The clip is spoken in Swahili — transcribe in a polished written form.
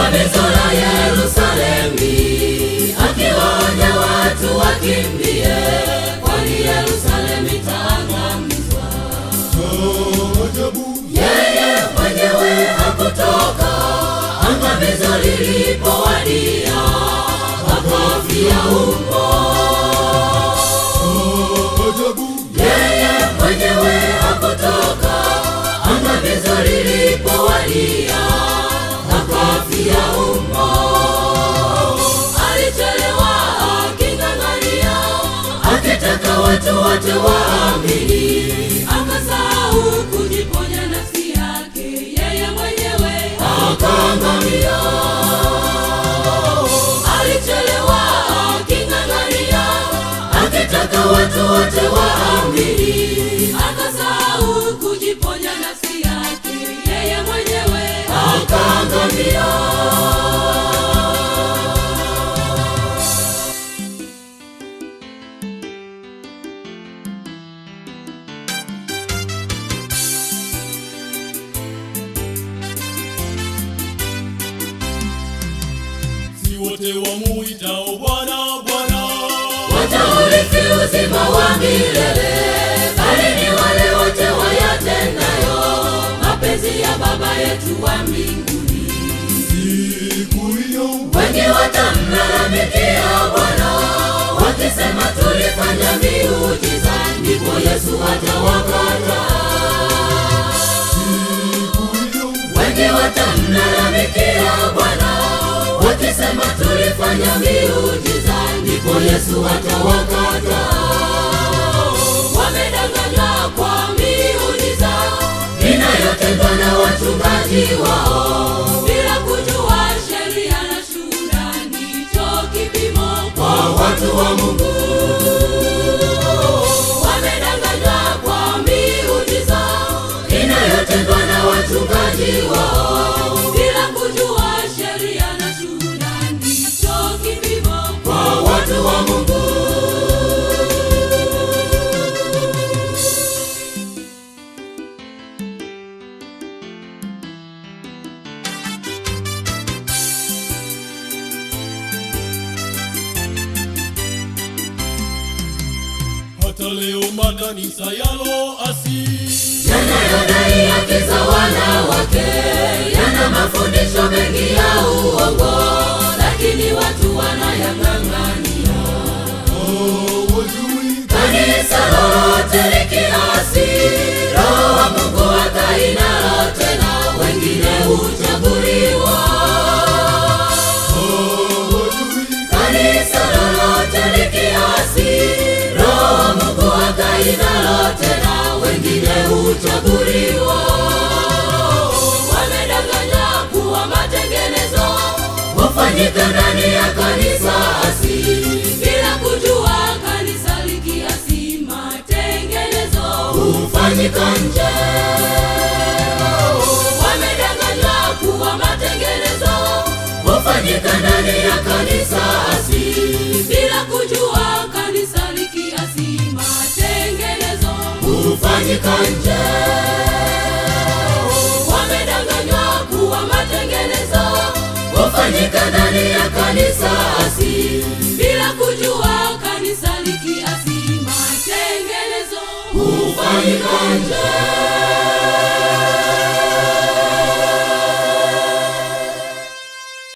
angamizo la Yerusalemu, akiwaonya watu wakimbie, kwani Yerusalemu itaangamizwa. Yeye mwenyewe hakutoka angamizo lilipowadia, akafia humo. Yeye mwenyewe hakutoka angamizo lilipowadia, akafia humo. Alichelewa aking'ang'ania, akitaka watu wote waamini, akasahau kujiponya nafsi yake, yeye mwenyewe akaangamia. Alichelewa aking'ang'ania, akitaka watu wote waamini, akasahau kujiponya nafsi yake, yeye mwenyewe akaangamia. Si wote wamuitao Bwana, Bwana wataurithi uzima wa milele, bali ni wale wote wayatendayo mapenzi ya Baba yetu wa mbinguni. siku hiyo Wengi watamlalamikia Bwana, wakisema tulifanya miujiza, ndipo Yesu atawakata. siku hiyo Wengi watamlalamikia Bwana, wakisema tulifanya miujiza, ndipo Yesu atawakata. Wamedanganywa kwa miujiza inayotendwa na wachungaji wao, bila kujua sheria na shuhuda ndicho kipimo kwa watu wa Mungu. Wamedanganywa kwa miujiza inayotendwa na wachungaji wao, bila kujua sheria na shuhuda ndicho kipimo kwa watu wa Mungu. hata leo makanisa yaloasi Yanayodai haki za wanawake yana mafundisho mengi ya uongo, lakini watu wanayang'ang'ania. wajui Kanisa lolote likiasi, Roho wa Mungu hakai nalo tena, wengine huchaguliwa. wajui Kanisa lolote likiasi, Roho wa Mungu hakai nalo tena, wengine huchaguliwa. Wamedanganywa kuwa matengenezo hufanyika ndani ya kanisa asili, bila kujua kanisa likiasi, matengenezo hufanyika nje. Wamedanganywa kuwa matengenezo hufanyika ndani ya kanisa asili, bila kujua kanisa likiasi, matengenezo hufanyika nje. Wamedanganywa kuwa matengenezo hufanyika ndani ya kanisa asili, bila kujua kanisa likiasi, matengenezo hufanyika nje.